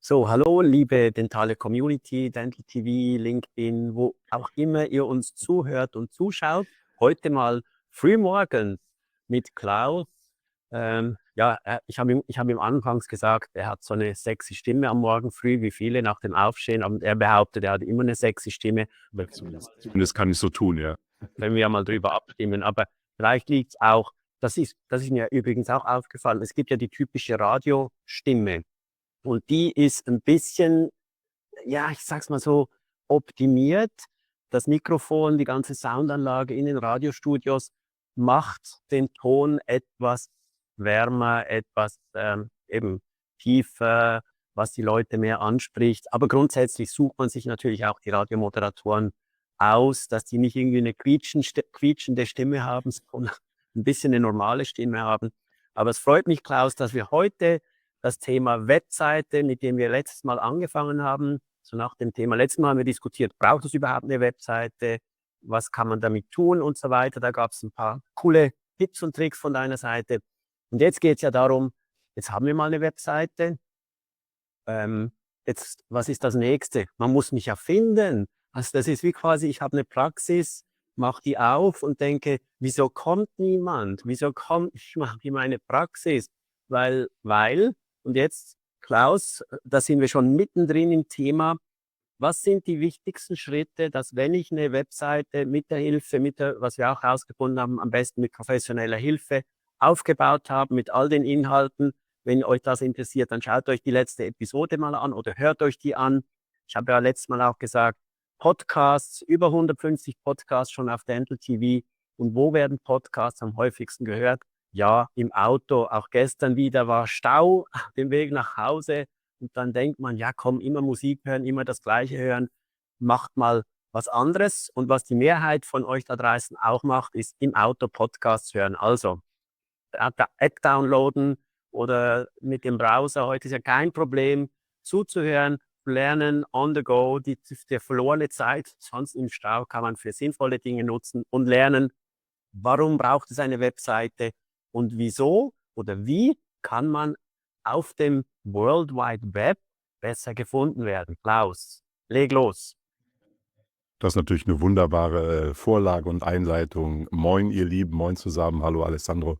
So, hallo, liebe dentale Community, Dental TV, LinkedIn, wo auch immer ihr uns zuhört und zuschaut. Heute mal frühmorgens mit Klaus. Ich habe ihm anfangs gesagt, er hat so eine sexy Stimme am Morgen früh, wie viele nach dem Aufstehen. Aber er behauptet, er hat immer eine sexy Stimme. Aber zumindest kann ich so tun, ja. Können wir ja mal drüber abstimmen. Aber vielleicht liegt es auch, das ist mir übrigens auch aufgefallen, es gibt ja die typische Radiostimme. Und die ist ein bisschen, ja, ich sag's mal so, optimiert. Das Mikrofon, die ganze Soundanlage in den Radiostudios macht den Ton etwas wärmer, etwas eben tiefer, was die Leute mehr anspricht. Aber grundsätzlich sucht man sich natürlich auch die Radiomoderatoren aus, dass die nicht irgendwie eine quietschende Stimme haben, sondern ein bisschen eine normale Stimme haben. Aber es freut mich, Klaus, dass wir heute das Thema Webseite, mit dem wir letztes Mal angefangen haben, so nach dem Thema, letztes Mal haben wir diskutiert, braucht es überhaupt eine Webseite, was kann man damit tun und so weiter. Da gab es ein paar coole Tipps und Tricks von deiner Seite. Und jetzt geht es ja darum, jetzt haben wir mal eine Webseite. Jetzt, was ist das Nächste? Man muss mich ja finden. Also das ist wie quasi, ich habe eine Praxis, mache die auf und denke, wieso kommt niemand? Wieso kommt ich mache hier meine Praxis? Weil, und jetzt, Klaus, da sind wir schon mittendrin im Thema. Was sind die wichtigsten Schritte, dass wenn ich eine Webseite mit der Hilfe, was wir auch herausgefunden haben, am besten mit professioneller Hilfe aufgebaut habe, mit all den Inhalten. Wenn euch das interessiert, dann schaut euch die letzte Episode mal an oder hört euch die an. Ich habe ja letztes Mal auch gesagt, Podcasts, über 150 Podcasts schon auf Dental TV. Und wo werden Podcasts am häufigsten gehört? Ja, im Auto. Auch gestern wieder war Stau auf dem Weg nach Hause. Und dann denkt man, ja komm, immer Musik hören, immer das Gleiche hören. Macht mal was anderes. Und was die Mehrheit von euch da draußen auch macht, ist im Auto Podcasts hören. Also App downloaden oder mit dem Browser. Heute ist ja kein Problem, zuzuhören, lernen, on the go, die verlorene Zeit, sonst im Stau kann man für sinnvolle Dinge nutzen und lernen, warum braucht es eine Webseite und wieso oder wie kann man auf dem World Wide Web besser gefunden werden. Klaus, leg los. Das ist natürlich eine wunderbare Vorlage und Einleitung. Moin, ihr Lieben, moin zusammen. Hallo, Alessandro.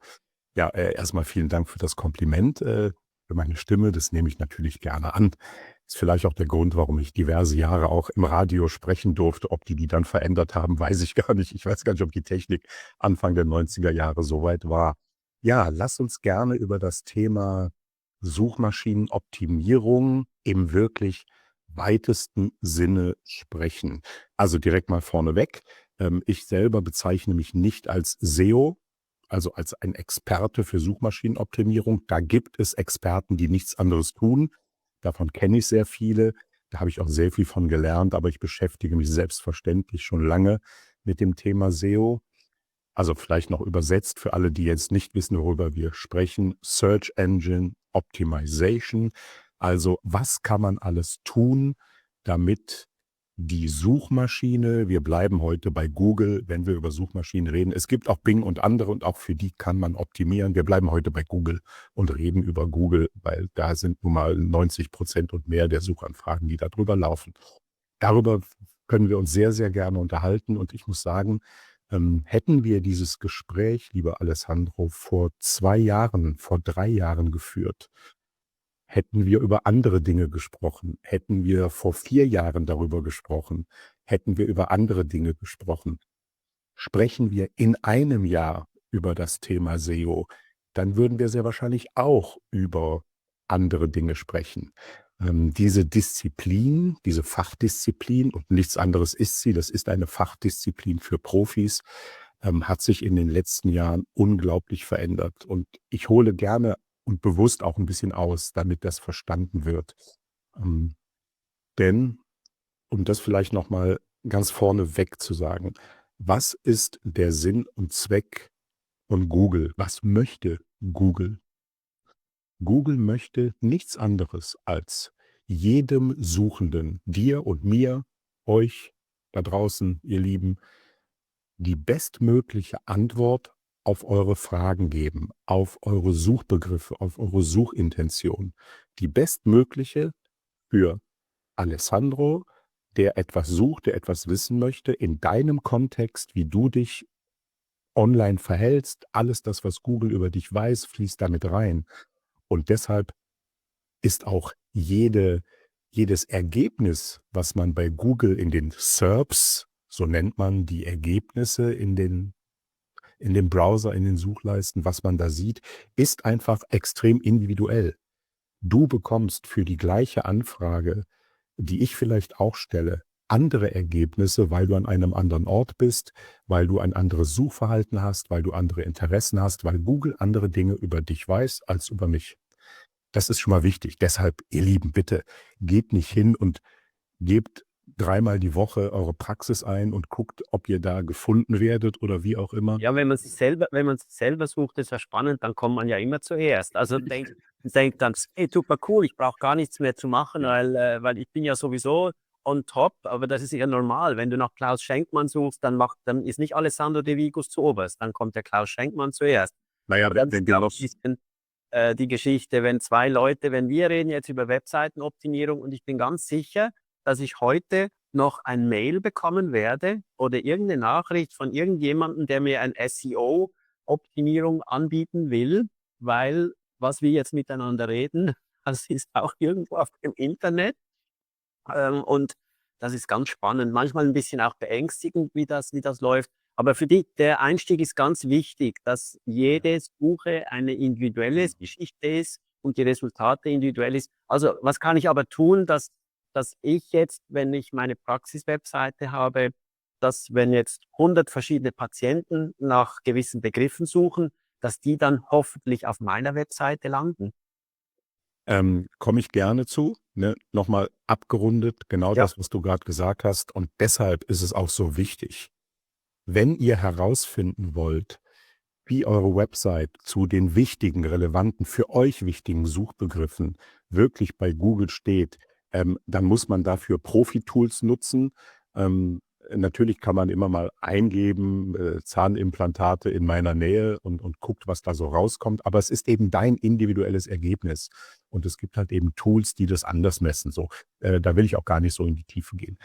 Ja, erst vielen Dank für das Kompliment, für meine Stimme. Das nehme ich natürlich gerne an. Ist vielleicht auch der Grund, warum ich diverse Jahre auch im Radio sprechen durfte. Ob die dann verändert haben, weiß ich gar nicht. Ich weiß gar nicht, ob die Technik Anfang der 90er Jahre so weit war. Ja, lass uns gerne über das Thema Suchmaschinenoptimierung im wirklich weitesten Sinne sprechen. Also direkt mal vorneweg. Ich selber bezeichne mich nicht als SEO, also als ein Experte für Suchmaschinenoptimierung. Da gibt es Experten, die nichts anderes tun. Davon kenne ich sehr viele. Da habe ich auch sehr viel von gelernt, aber ich beschäftige mich selbstverständlich schon lange mit dem Thema SEO. Also vielleicht noch übersetzt für alle, die jetzt nicht wissen, worüber wir sprechen. Search Engine Optimization. Also was kann man alles tun, damit die Suchmaschine, wir bleiben heute bei Google, wenn wir über Suchmaschinen reden. Es gibt auch Bing und andere und auch für die kann man optimieren. Wir bleiben heute bei Google und reden über Google, weil da sind nun mal 90% und mehr der Suchanfragen, die da drüber laufen. Darüber können wir uns sehr, sehr gerne unterhalten und ich muss sagen, hätten wir dieses Gespräch, lieber Alessandro, vor 2 Jahren, vor 3 Jahren geführt, hätten wir über andere Dinge gesprochen, hätten wir vor 4 Jahren darüber gesprochen, hätten wir über andere Dinge gesprochen. Sprechen wir in einem Jahr über das Thema SEO, dann würden wir sehr wahrscheinlich auch über andere Dinge sprechen. Diese Disziplin, diese Fachdisziplin und nichts anderes ist sie, das ist eine Fachdisziplin für Profis, hat sich in den letzten Jahren unglaublich verändert. Und ich hole gerne und bewusst auch ein bisschen aus, damit das verstanden wird. Ähm, denn, um das vielleicht noch mal ganz vorneweg zu sagen, was ist der Sinn und Zweck von Google? Was möchte Google? Google möchte nichts anderes als jedem Suchenden, dir und mir, euch da draußen, ihr Lieben, die bestmögliche Antwort auf eure Fragen geben, auf eure Suchbegriffe, auf eure Suchintention. Die bestmögliche, für Alessandro, der etwas sucht, der etwas wissen möchte, in deinem Kontext, wie du dich online verhältst. Alles das, was Google über dich weiß, fließt damit rein. Und deshalb ist auch jedes Ergebnis, was man bei Google in den SERPs, so nennt man die Ergebnisse in dem Browser, in den Suchleisten, was man da sieht, ist einfach extrem individuell. Du bekommst für die gleiche Anfrage, die ich vielleicht auch stelle, andere Ergebnisse, weil du an einem anderen Ort bist, weil du ein anderes Suchverhalten hast, weil du andere Interessen hast, weil Google andere Dinge über dich weiß als über mich. Das ist schon mal wichtig. Deshalb, ihr Lieben, bitte geht nicht hin und gebt dreimal die Woche eure Praxis ein und guckt, ob ihr da gefunden werdet oder wie auch immer. Ja, wenn man sich selber sucht, ist ja spannend, dann kommt man ja immer zuerst. Also denkt dann: „Hey, super cool, ich brauche gar nichts mehr zu machen, weil ich bin ja sowieso on top.“ Aber das ist ja normal. Wenn du nach Klaus Schenkmann suchst, dann ist nicht Alessandro De Vigos zuoberst, dann kommt der Klaus Schenkmann zuerst. Naja, Aber das wenn ist du ja auch noch ein bisschen, die Geschichte, wenn wir reden jetzt über Webseitenoptimierung und ich bin ganz sicher, dass ich heute noch ein Mail bekommen werde oder irgendeine Nachricht von irgendjemandem, der mir ein SEO-Optimierung anbieten will, weil was wir jetzt miteinander reden, das ist auch irgendwo auf dem Internet. Und das ist ganz spannend, manchmal ein bisschen auch beängstigend, wie das läuft. Aber für die der Einstieg ist ganz wichtig, dass jede Suche eine individuelle Geschichte ist und die Resultate individuell ist. Also, was kann ich aber tun, dass ich jetzt, wenn ich meine Praxis-Webseite habe, dass wenn jetzt 100 verschiedene Patienten nach gewissen Begriffen suchen, dass die dann hoffentlich auf meiner Webseite landen? komme ich gerne zu, ne? Nochmal abgerundet, genau Ja. das, was du gerade gesagt hast. Und deshalb ist es auch so wichtig, wenn ihr herausfinden wollt, wie eure Website zu den wichtigen, relevanten, für euch wichtigen Suchbegriffen wirklich bei Google steht, dann muss man dafür Profi-Tools nutzen. Natürlich kann man immer mal eingeben, Zahnimplantate in meiner Nähe und guckt, was da so rauskommt. Aber es ist eben dein individuelles Ergebnis. Und es gibt halt eben Tools, die das anders messen. So, da will ich auch gar nicht so in die Tiefe gehen.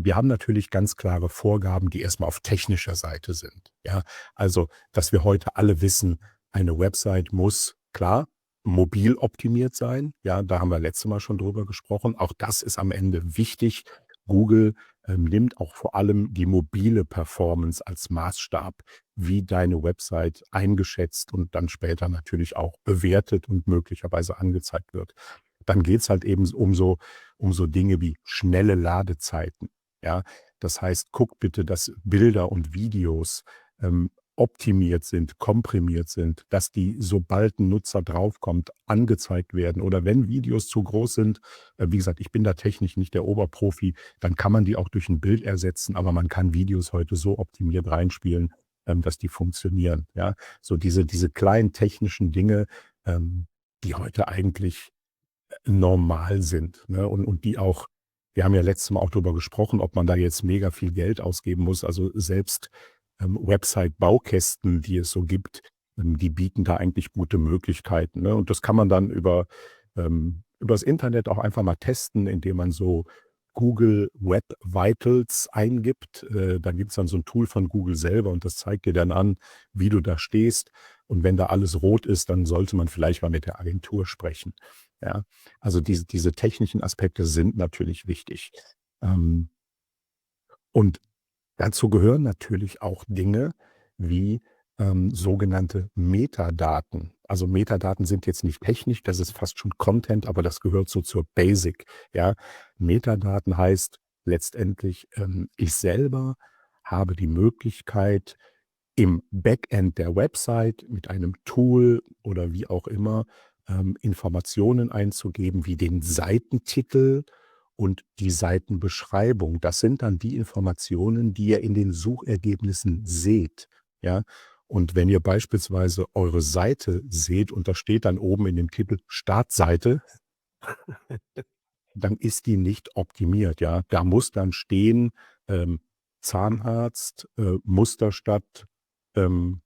Wir haben natürlich ganz klare Vorgaben, die erstmal auf technischer Seite sind. Ja, also, dass wir heute alle wissen, eine Website muss, klar, mobil optimiert sein. Ja, da haben wir letztes Mal schon drüber gesprochen. Auch das ist am Ende wichtig. Google nimmt auch vor allem die mobile Performance als Maßstab, wie deine Website eingeschätzt und dann später natürlich auch bewertet und möglicherweise angezeigt wird. Dann geht's halt eben um so Dinge wie schnelle Ladezeiten. Ja, das heißt, guck bitte, dass Bilder und Videos optimiert sind, komprimiert sind, dass die, sobald ein Nutzer draufkommt, angezeigt werden. Oder wenn Videos zu groß sind, wie gesagt, ich bin da technisch nicht der Oberprofi, dann kann man die auch durch ein Bild ersetzen, aber man kann Videos heute so optimiert reinspielen, dass die funktionieren. Ja, so diese kleinen technischen Dinge, die heute eigentlich normal sind, ne? Und die auch, wir haben ja letztes Mal auch drüber gesprochen, ob man da jetzt mega viel Geld ausgeben muss. Also selbst Website-Baukästen, die es so gibt, die bieten da eigentlich gute Möglichkeiten, ne? Und das kann man dann übers Internet auch einfach mal testen, indem man so Google Web Vitals eingibt. Da gibt's dann so ein Tool von Google selber und das zeigt dir dann an, wie du da stehst. Und wenn da alles rot ist, dann sollte man vielleicht mal mit der Agentur sprechen. Ja, also diese technischen Aspekte sind natürlich wichtig. Ähm, und dazu gehören natürlich auch Dinge wie sogenannte Metadaten. Also Metadaten sind jetzt nicht technisch, das ist fast schon Content, aber das gehört so zur Basic. Ja, Metadaten heißt letztendlich, ich selber habe die Möglichkeit, im Backend der Website mit einem Tool oder wie auch immer Informationen einzugeben, wie den Seitentitel und die Seitenbeschreibung. Das sind dann die Informationen, die ihr in den Suchergebnissen seht. Ja, und wenn ihr beispielsweise eure Seite seht und da steht dann oben in dem Titel Startseite, dann ist die nicht optimiert. Ja, da muss dann stehen Zahnarzt, Musterstadt, ähm,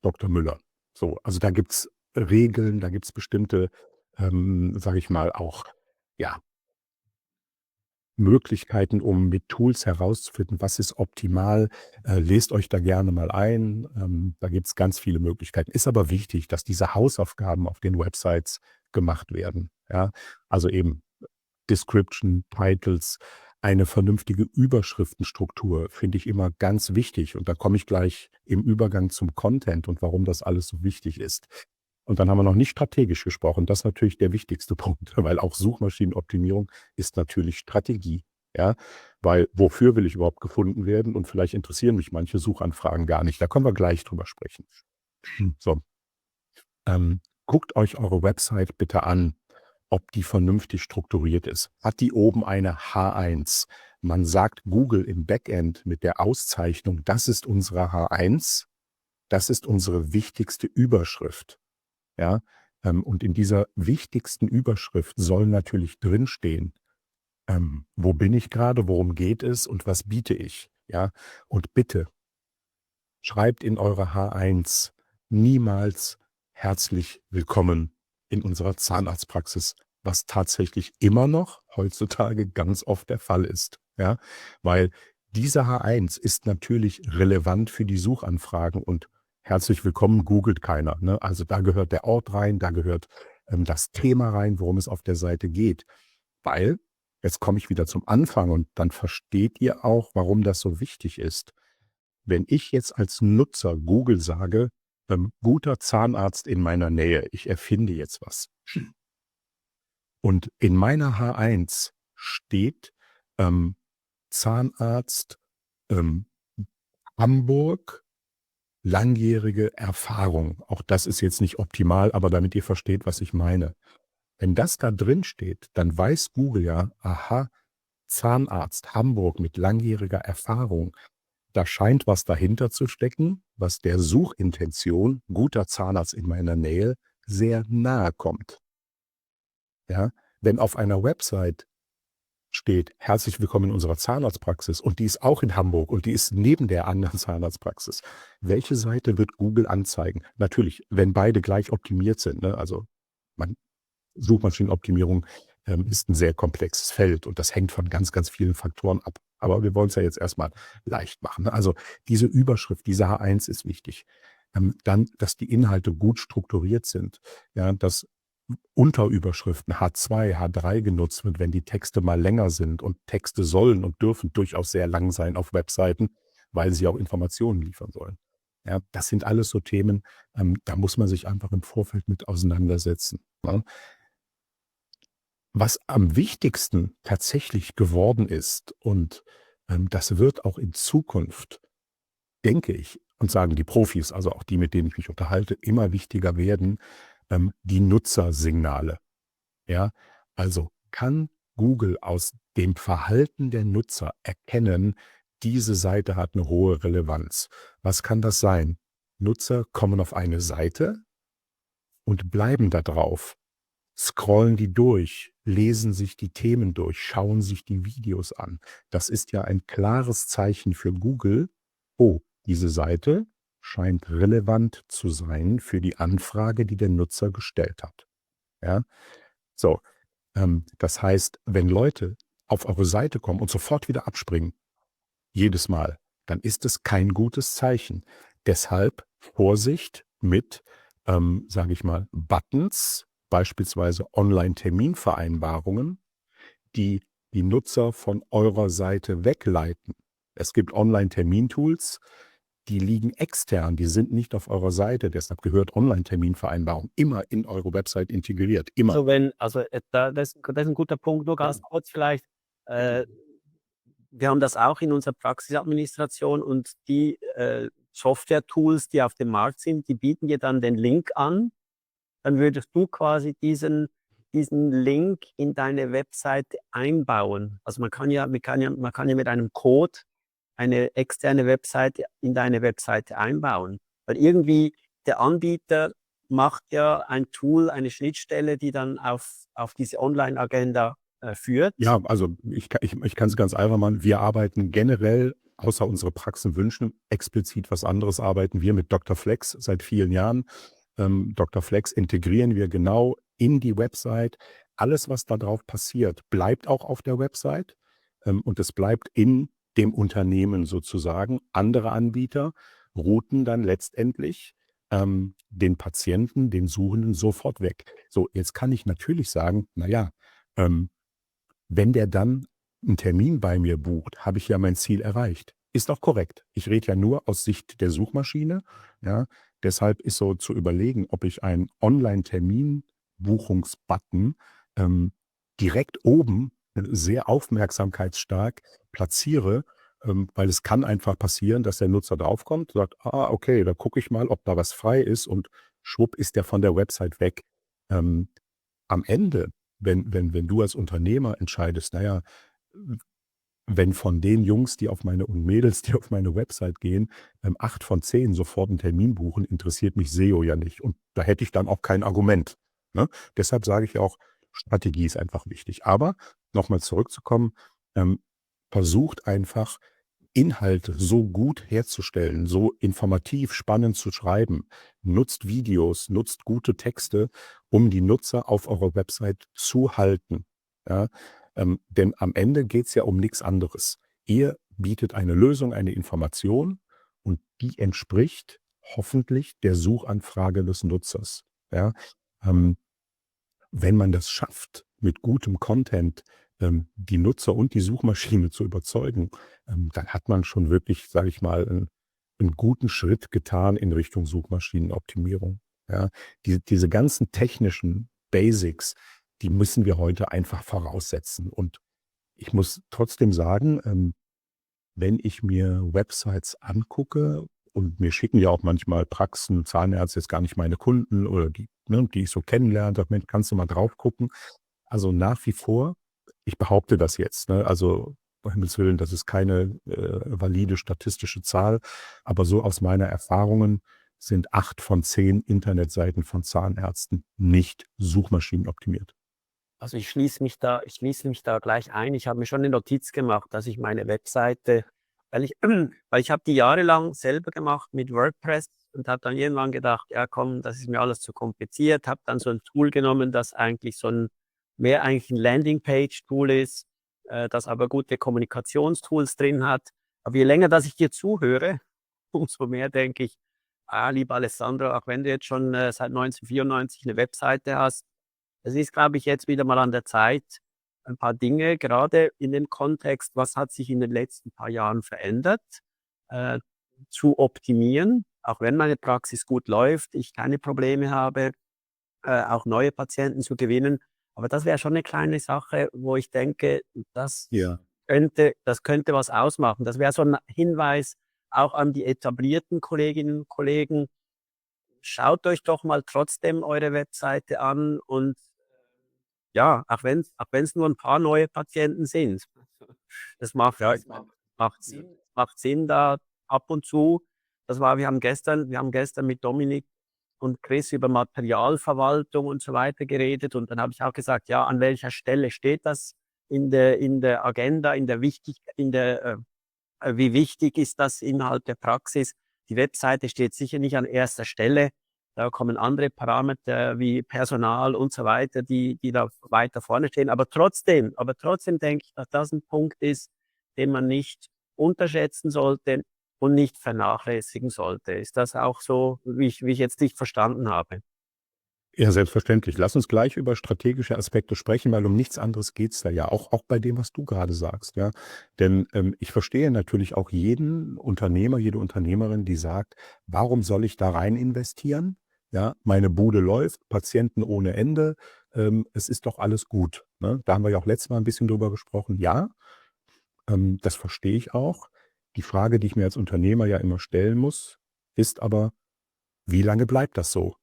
Dr. Müller. So, also da gibt's Regeln, da gibt's bestimmte, sage ich mal, auch ja, Möglichkeiten, um mit Tools herauszufinden, was ist optimal. Lest euch da gerne mal ein. Da gibt es ganz viele Möglichkeiten. Ist aber wichtig, dass diese Hausaufgaben auf den Websites gemacht werden. Ja? Also eben Description, Titles, eine vernünftige Überschriftenstruktur finde ich immer ganz wichtig. Und da komme ich gleich im Übergang zum Content und warum das alles so wichtig ist. Und dann haben wir noch nicht strategisch gesprochen. Das ist natürlich der wichtigste Punkt, weil auch Suchmaschinenoptimierung ist natürlich Strategie. Ja, weil wofür will ich überhaupt gefunden werden? Und vielleicht interessieren mich manche Suchanfragen gar nicht. Da können wir gleich drüber sprechen. So, guckt euch eure Website bitte an, ob die vernünftig strukturiert ist. Hat die oben eine H1? Man sagt Google im Backend mit der Auszeichnung, das ist unsere H1, das ist unsere wichtigste Überschrift. Ja, und in dieser wichtigsten Überschrift soll natürlich drinstehen, wo bin ich gerade, worum geht es und was biete ich? Ja, und bitte schreibt in eure H1 niemals herzlich willkommen in unserer Zahnarztpraxis, was tatsächlich immer noch heutzutage ganz oft der Fall ist. Ja, weil diese H1 ist natürlich relevant für die Suchanfragen und herzlich willkommen googelt keiner. Ne? Also da gehört der Ort rein, da gehört das Thema rein, worum es auf der Seite geht. Weil, jetzt komme ich wieder zum Anfang und dann versteht ihr auch, warum das so wichtig ist. Wenn ich jetzt als Nutzer Google sage, guter Zahnarzt in meiner Nähe, ich erfinde jetzt was. Und in meiner H1 steht Zahnarzt Hamburg, langjährige Erfahrung. Auch das ist jetzt nicht optimal, aber damit ihr versteht, was ich meine. Wenn das da drin steht, dann weiß Google ja, aha, Zahnarzt Hamburg mit langjähriger Erfahrung. Da scheint was dahinter zu stecken, was der Suchintention guter Zahnarzt in meiner Nähe sehr nahe kommt. Ja, wenn auf einer Website steht, herzlich willkommen in unserer Zahnarztpraxis und die ist auch in Hamburg und die ist neben der anderen Zahnarztpraxis, welche Seite wird Google anzeigen? Natürlich, wenn beide gleich optimiert sind, ne? Also Suchmaschinenoptimierung ist ein sehr komplexes Feld und das hängt von ganz, ganz vielen Faktoren ab. Aber wir wollen es ja jetzt erstmal leicht machen. Ne? Also diese Überschrift, diese H1 ist wichtig. Dann, dass die Inhalte gut strukturiert sind, ja, dass Unterüberschriften H2, H3 genutzt wird, wenn die Texte mal länger sind. Und Texte sollen und dürfen durchaus sehr lang sein auf Webseiten, weil sie auch Informationen liefern sollen. Ja, das sind alles so Themen, da muss man sich einfach im Vorfeld mit auseinandersetzen. Ne? Was am wichtigsten tatsächlich geworden ist, und das wird auch in Zukunft, denke ich, und sagen die Profis, also auch die, mit denen ich mich unterhalte, immer wichtiger werden, die Nutzersignale. Ja, also kann Google aus dem Verhalten der Nutzer erkennen, diese Seite hat eine hohe Relevanz. Was kann das sein? Nutzer kommen auf eine Seite und bleiben da drauf, scrollen die durch, lesen sich die Themen durch, schauen sich die Videos an. Das ist ja ein klares Zeichen für Google. Oh, diese Seite scheint relevant zu sein für die Anfrage, die der Nutzer gestellt hat. Ja, so. Das heißt, wenn Leute auf eure Seite kommen und sofort wieder abspringen, jedes Mal, dann ist es kein gutes Zeichen. Deshalb Vorsicht mit, sage ich mal, Buttons, beispielsweise Online-Terminvereinbarungen, die die Nutzer von eurer Seite wegleiten. Es gibt Online-Termin-Tools, die liegen extern, die sind nicht auf eurer Seite. Deshalb gehört Online-Terminvereinbarung immer in eure Website integriert, immer. Das ist ein guter Punkt, nur ganz kurz vielleicht. Wir haben das auch in unserer Praxisadministration und die Software-Tools, die auf dem Markt sind, die bieten dir dann den Link an. Dann würdest du quasi diesen Link in deine Webseite einbauen. Also man kann ja mit einem Code eine externe Webseite in deine Webseite einbauen. Weil irgendwie der Anbieter macht ja ein Tool, eine Schnittstelle, die dann auf diese Online-Agenda führt. Ja, also ich kann es ganz einfach machen. Wir arbeiten generell, außer unsere Praxen wünschen, explizit was anderes arbeiten wir mit Dr. Flex seit vielen Jahren. Dr. Flex integrieren wir genau in die Website. alles, was da drauf passiert, bleibt auch auf der Website, und es bleibt in dem Unternehmen sozusagen. Andere Anbieter routen dann letztendlich den Patienten, den Suchenden sofort weg. So, jetzt kann ich natürlich sagen, na ja, wenn der dann einen Termin bei mir bucht, habe ich ja mein Ziel erreicht. Ist auch korrekt. Ich rede ja nur aus Sicht der Suchmaschine, ja. Deshalb ist so zu überlegen, ob ich einen Online-Termin-Buchungsbutton direkt oben sehr aufmerksamkeitsstark platziere, weil es kann einfach passieren, dass der Nutzer draufkommt, sagt: „Ah, okay, da gucke ich mal, ob da was frei ist“, und schwupp ist der von der Website weg. Ähm, Am Ende, wenn du als Unternehmer entscheidest, na ja, wenn von den Jungs, die auf meine und Mädels, die auf meine Website gehen, 8 von 10 sofort einen Termin buchen, interessiert mich SEO ja nicht. Und da hätte ich dann auch kein Argument, ne? Deshalb sage ich auch, Strategie ist einfach wichtig. Aber nochmal zurückzukommen, ähm, versucht einfach, Inhalte so gut herzustellen, so informativ spannend zu schreiben. Nutzt Videos, nutzt gute Texte, um die Nutzer auf eurer Website zu halten, ja? Denn am Ende geht's ja um nichts anderes. Ihr bietet eine Lösung, eine Information, und die entspricht hoffentlich der Suchanfrage des Nutzers, ja? Ähm, Wenn man das schafft, mit gutem Content, die Nutzer und die Suchmaschine zu überzeugen, dann hat man schon wirklich, sage ich mal, 'n guten Schritt getan in Richtung Suchmaschinenoptimierung, ja? Diese ganzen technischen Basics, die müssen wir heute einfach voraussetzen. Und ich muss trotzdem sagen, wenn ich mir Websites angucke, und mir schicken ja auch manchmal Praxen, Zahnärzte, jetzt gar nicht meine Kunden oder die, ne, die ich so kennenlerne, sagt: „Mensch, kannst du mal drauf gucken?“ Also, nach wie vor, ich behaupte das jetzt, ne, also, um Himmels Willen, das ist keine, valide statistische Zahl, aber so aus meiner Erfahrungen sind 8 von 10 Internetseiten von Zahnärzten nicht suchmaschinenoptimiert. Also ich schließe mich da gleich ein. Ich habe mir schon eine Notiz gemacht, dass ich meine Webseite, weil ich weil ich habe die jahrelang selber gemacht mit WordPress und habe dann irgendwann gedacht: „Ja komm, das ist mir alles zu kompliziert.“ Habe dann so ein Tool genommen, das eigentlich so ein mehr eigentlich 'n Landingpage-Tool ist, das aber gute Kommunikationstools drin hat. Aber je länger, dass ich dir zuhöre, umso mehr denke ich: „Ah, lieber Alessandro, auch wenn du jetzt schon, seit 1994 eine Webseite hast, es ist, glaube ich, jetzt wieder mal an der Zeit, ein paar Dinge, gerade in dem Kontext, was hat sich in den letzten paar Jahren verändert, äh, zu optimieren, auch wenn meine Praxis gut läuft, ich keine Probleme habe, auch neue Patienten zu gewinnen. Aber das wäre schon eine kleine Sache, wo ich denke, Ja. das könnte was ausmachen. Das wäre so ein Hinweis auch an die etablierten Kolleginnen und Kollegen: Schaut euch doch mal trotzdem eure Webseite an und ja, auch wenn's nur 'n paar neue Patienten sind. Das macht Ja, macht Sinn, da ab und zu wir haben gestern mit Dominik und Chris über Materialverwaltung und so weiter geredet und dann habe ich auch gesagt: „Ja, an welcher Stelle steht das in der Agenda, in der, wie wichtig ist das innerhalb der Praxis?“ Die Webseite steht sicher nicht an erster Stelle. Da kommen andere Parameter wie Personal und so weiter, die da weiter vorne stehen. Aber trotzdem denke ich, dass das ein Punkt ist, den man nicht unterschätzen sollte und nicht vernachlässigen sollte. Ist das auch so, wie ich jetzt dich verstanden habe? ja, selbstverständlich. Lass uns gleich über strategische Aspekte sprechen, weil um nichts anderes geht's da ja, auch bei dem, was du gerade sagst, ja. Denn, ich verstehe natürlich auch jeden Unternehmer, jede Unternehmerin, die sagt: „Warum soll ich da rein investieren? Ja, meine Bude läuft, Patienten ohne Ende, es ist doch alles gut“, ne? Da haben wir ja auch letztes Mal ein bisschen drüber gesprochen. Ja, das verstehe ich auch. Die Frage, die ich mir als Unternehmer ja immer stellen muss, ist aber: Wie lange bleibt das so?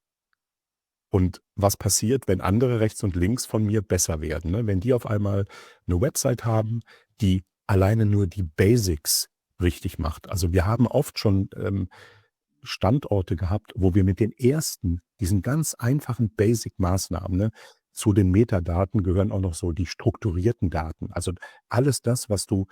Und was passiert, wenn andere rechts und links von mir besser werden, ne? Wenn die auf einmal 'ne Website haben, die alleine nur die Basics richtig macht. Also, wir haben oft schon, Standorte gehabt, wo wir mit den ersten, diesen ganz einfachen Basic-Maßnahmen, ne, zu den Metadaten gehören auch noch so die strukturierten Daten. Also, alles das, was du,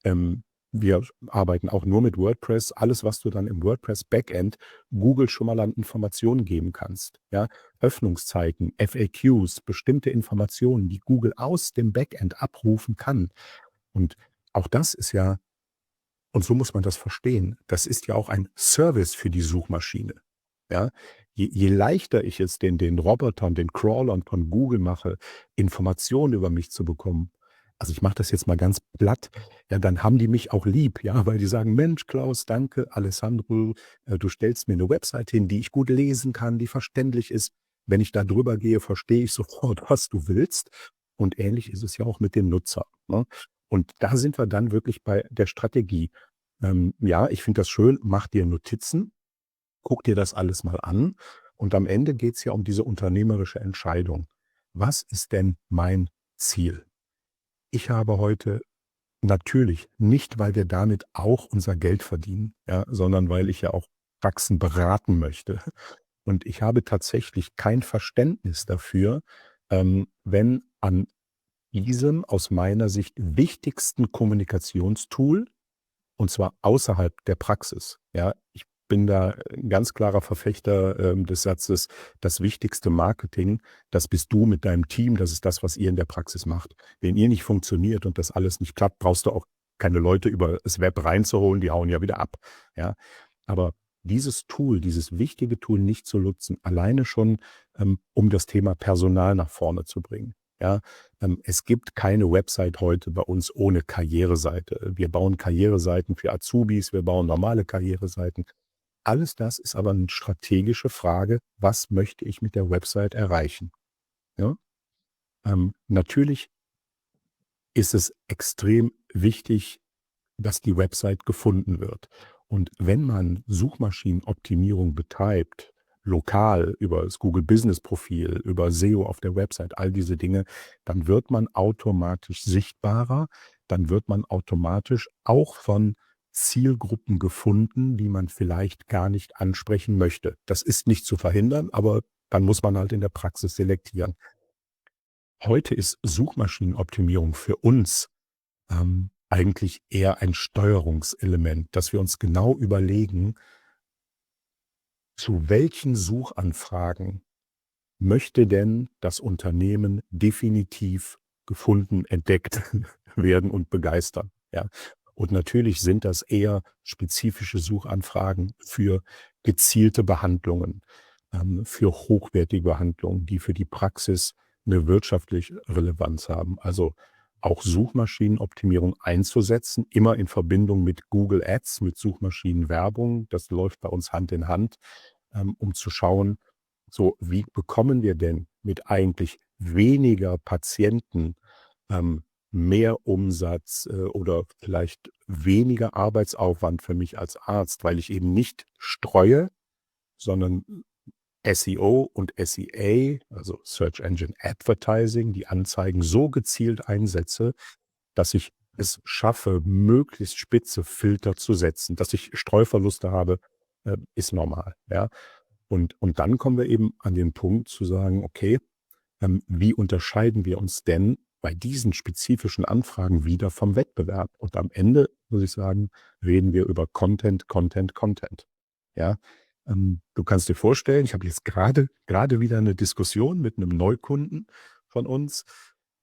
ähm, wir arbeiten auch nur mit WordPress. Alles, was du dann im WordPress Backend Google schon mal an Informationen geben kannst. Ja? Öffnungszeiten, FAQs, bestimmte Informationen, die Google aus dem Backend abrufen kann. Und auch das ist ja, und so muss man das verstehen, das ist ja auch ein Service für die Suchmaschine. Ja? Je leichter ich es den Robotern, den Crawlern von Google mache, Informationen über mich zu bekommen, also ich mache das jetzt mal ganz platt, ja, dann haben die mich auch lieb, ja, weil die sagen: „Mensch, Klaus, danke, Alessandro, du stellst mir eine Website hin, die ich gut lesen kann, die verständlich ist. Wenn ich da drüber gehe, verstehe ich sofort, was du willst.“ Und ähnlich ist es ja auch mit dem Nutzer, ne? Und da sind wir dann wirklich bei der Strategie. Ja, ich finde das schön, mach dir Notizen, guck dir das alles mal an und am Ende geht's ja um diese unternehmerische Entscheidung. Was ist denn mein Ziel? Ich habe heute natürlich nicht, weil wir damit auch unser Geld verdienen, ja, sondern weil ich ja auch Praxen beraten möchte. Und ich habe tatsächlich kein Verständnis dafür, wenn an diesem aus meiner Sicht wichtigsten Kommunikationstool, und zwar außerhalb der Praxis. Ja, ich bin da 'n ganz klarer Verfechter, des Satzes: „Das wichtigste Marketing, das bist du mit deinem Team, das ist das, was ihr in der Praxis macht.“ Wenn ihr nicht funktioniert und das alles nicht klappt, brauchst du auch keine Leute über das Web reinzuholen, die hauen ja wieder ab, ja? Aber dieses Tool, dieses wichtige Tool nicht zu nutzen, alleine schon, um das Thema Personal nach vorne zu bringen, ja? Es gibt keine Website heute bei uns ohne Karriereseite. Wir bauen Karriereseiten für Azubis, wir bauen normale Karriereseiten. Alles das ist aber 'ne strategische Frage: Was möchte ich mit der Website erreichen, ja? Natürlich ist es extrem wichtig, dass die Website gefunden wird. Und wenn man Suchmaschinenoptimierung betreibt, lokal über das Google Business Profil, über SEO auf der Website, all diese Dinge, dann wird man automatisch sichtbarer, dann wird man automatisch auch von Zielgruppen gefunden, die man vielleicht gar nicht ansprechen möchte. Das ist nicht zu verhindern, aber dann muss man halt in der Praxis selektieren. Heute ist Suchmaschinenoptimierung für uns eigentlich eher ein Steuerungselement, dass wir uns genau überlegen, zu welchen Suchanfragen möchte denn das Unternehmen definitiv gefunden, entdeckt werden und begeistern, ja? Und natürlich sind das eher spezifische Suchanfragen für gezielte Behandlungen, für hochwertige Behandlungen, die für die Praxis eine wirtschaftliche Relevanz haben. Also, auch Suchmaschinenoptimierung einzusetzen, immer in Verbindung mit Google Ads, mit Suchmaschinenwerbung. Das läuft bei uns Hand in Hand, um zu schauen, so, wie bekommen wir denn mit eigentlich weniger Patienten, ähm, mehr Umsatz, oder vielleicht weniger Arbeitsaufwand für mich als Arzt, weil ich eben nicht streue, sondern SEO und SEA, also Search Engine Advertising, die Anzeigen so gezielt einsetze, dass ich es schaffe, möglichst spitze Filter zu setzen. Dass ich Streuverluste habe, ist normal, ja. Und dann kommen wir eben an den Punkt zu sagen: „Okay, wie unterscheiden wir uns denn bei diesen spezifischen Anfragen wieder vom Wettbewerb?“ Und am Ende muss ich sagen, reden wir über Content, Content, Content. Ja, du kannst dir vorstellen, ich habe jetzt gerade wieder eine Diskussion mit einem Neukunden von uns,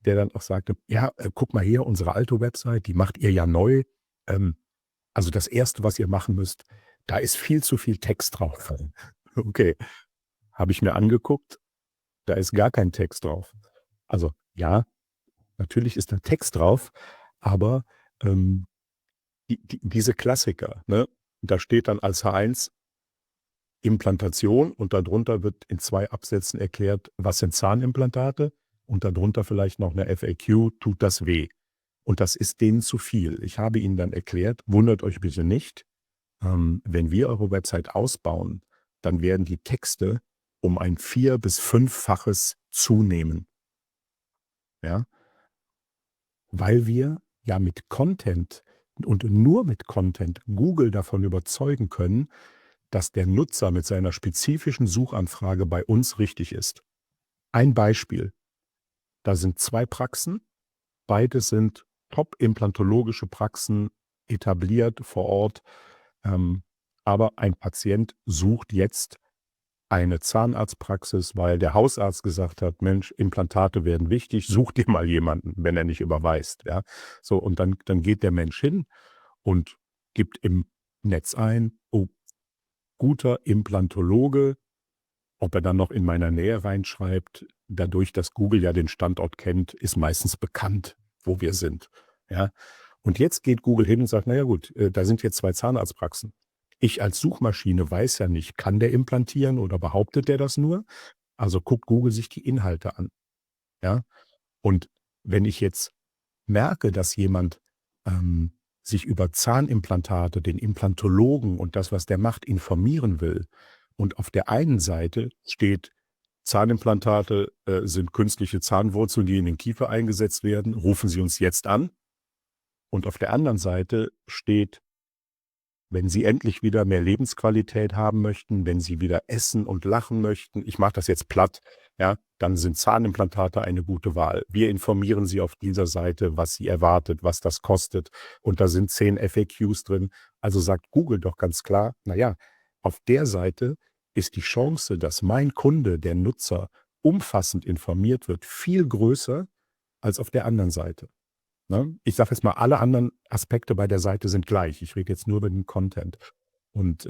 der dann auch sagte: „Ja, guck mal hier, unsere alte Website, die macht ihr ja neu. Ähm, also das erste, was ihr machen müsst, da ist viel zu viel Text drauf.“ Okay, habe ich mir angeguckt, da ist gar kein Text drauf. Also, ja, natürlich ist da Text drauf, aber, ähm, diese Klassiker, ne? Da steht dann als H1 Implantation und darunter wird in 2 Absätzen erklärt, was sind Zahnimplantate und darunter vielleicht noch 'ne FAQ: „Tut das weh?“ Und das ist denen zu viel. Ich habe ihnen dann erklärt: „Wundert euch bitte nicht, wenn wir eure Website ausbauen, dann werden die Texte um ein 4 bis fünffaches zunehmen, ja, weil wir ja mit Content und nur mit Content Google davon überzeugen können, dass der Nutzer mit seiner spezifischen Suchanfrage bei uns richtig ist. Ein Beispiel: Da sind 2 Praxen, beide sind top-implantologische Praxen etabliert vor Ort. Aber ein Patient sucht jetzt eine Zahnarztpraxis, weil der Hausarzt gesagt hat: „Mensch, Implantate werden wichtig, such dir mal jemanden", wenn er nicht überweist, ja? So, und dann geht der Mensch hin und gibt im Netz ein: „Oh, guter Implantologe." Ob er dann noch in meiner Nähe reinschreibt, dadurch, dass Google ja den Standort kennt, ist meistens bekannt, wo wir sind, ja? Und jetzt geht Google hin und sagt: „Na ja gut, da sind jetzt 2 Zahnarztpraxen." Ich als Suchmaschine weiß ja nicht, kann der implantieren oder behauptet der das nur? Also guckt Google sich die Inhalte an, ja? Und wenn ich jetzt merke, dass jemand, sich über Zahnimplantate, den Implantologen und das, was der macht, informieren will und auf der einen Seite steht: „Zahnimplantate, sind künstliche Zahnwurzeln, die in den Kiefer eingesetzt werden. Rufen Sie uns jetzt an." Und auf der anderen Seite steht: „Wenn Sie endlich wieder mehr Lebensqualität haben möchten, wenn Sie wieder essen und lachen möchten", ich mache das jetzt platt, ja, dann sind Zahnimplantate eine gute Wahl. Wir informieren Sie auf dieser Seite, was Sie erwartet, was das kostet. Und da sind 10 FAQs drin. Also sagt Google doch ganz klar: „Na ja, auf der Seite ist die Chance, dass mein Kunde, der Nutzer, umfassend informiert wird, viel größer als auf der anderen Seite." Ne? Ich sage jetzt mal, alle anderen Aspekte bei der Seite sind gleich. Ich rede jetzt nur über den Content. Und,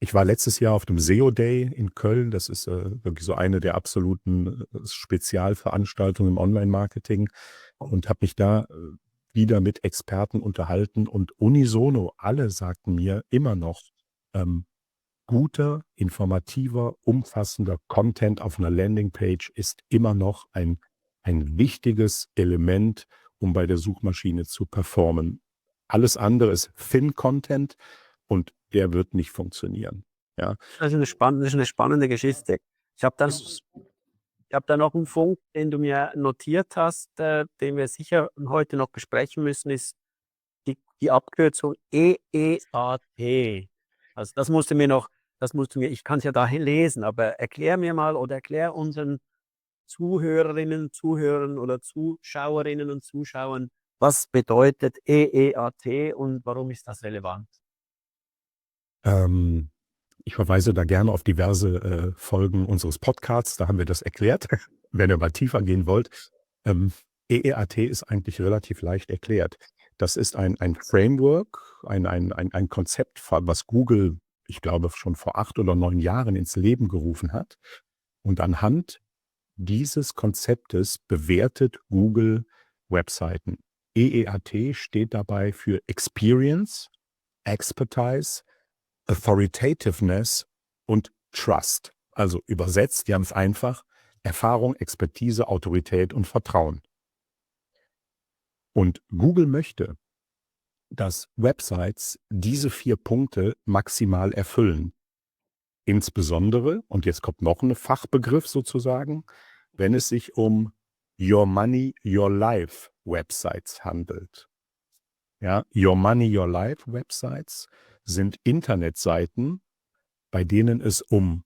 ich war letztes Jahr auf dem SEO Day in Köln. Das ist, wirklich so eine der absoluten, Spezialveranstaltungen im Online-Marketing und habe mich da, wieder mit Experten unterhalten und unisono alle sagten mir immer noch, ähm, guter, informativer, umfassender Content auf 'ner Landingpage ist immer noch ein wichtiges Element, um bei der Suchmaschine zu performen. Alles andere ist Thin-Content und der wird nicht funktionieren, ja? Das ist 'ne spannende Geschichte. Ich habe da noch einen Punkt, den du mir notiert hast, den wir sicher heute noch besprechen müssen, ist die Abkürzung EEAT. Also, das musst du mir ich kann's ja da lesen, aber erklär mir mal oder erklär unseren Zuhörerinnen, Zuhörern oder Zuschauerinnen und Zuschauern, was bedeutet EEAT und warum ist das relevant? Ähm, Ich verweise da gerne auf diverse, Folgen unseres Podcasts, da haben wir das erklärt, wenn ihr mal tiefer gehen wollt. Ähm, EEAT ist eigentlich relativ leicht erklärt. Das ist ein Framework, ein Konzept, was Google, ich glaube, schon vor 8 oder 9 Jahren ins Leben gerufen hat. Und anhand dieses Konzeptes bewertet Google Webseiten. EEAT steht dabei für Experience, Expertise, Authoritativeness und Trust. Also übersetzt ganz einfach: Erfahrung, Expertise, Autorität und Vertrauen. Und Google möchte, dass Websites diese 4 Punkte maximal erfüllen. Insbesondere, und jetzt kommt noch 'n Fachbegriff sozusagen, wenn es sich um Your Money, Your Life Websites handelt. Ja, Your Money, Your Life Websites sind Internetseiten, bei denen es um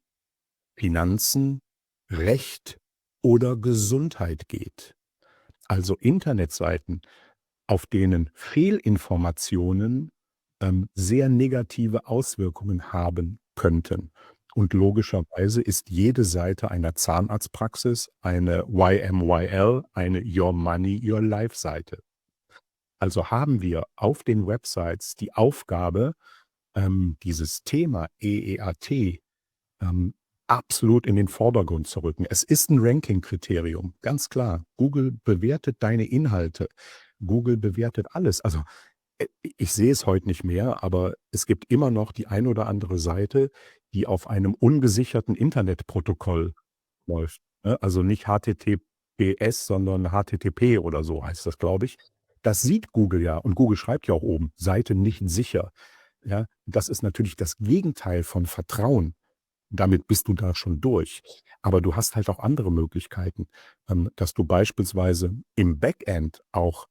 Finanzen, Recht oder Gesundheit geht. Also Internetseiten, auf denen Fehlinformationen, sehr negative Auswirkungen haben könnten. Und logischerweise ist jede Seite einer Zahnarztpraxis eine YMYL, eine Your Money, Your Life Seite. Also haben wir auf den Websites die Aufgabe, dieses Thema EEAT, ähm, absolut in den Vordergrund zu rücken. Es ist 'n Ranking-Kriterium, ganz klar. Google bewertet deine Inhalte. Google bewertet alles. Also, ich sehe es heute nicht mehr, aber es gibt immer noch die ein oder andere Seite, die auf einem ungesicherten Internetprotokoll läuft, ne? Also nicht HTTPS, sondern HTTP oder so heißt das, glaube ich. Das sieht Google ja und Google schreibt ja auch oben: „Seite nicht sicher." Ja, das ist natürlich das Gegenteil von Vertrauen. Damit bist du da schon durch. Aber du hast halt auch andere Möglichkeiten, dass du beispielsweise im Backend auch,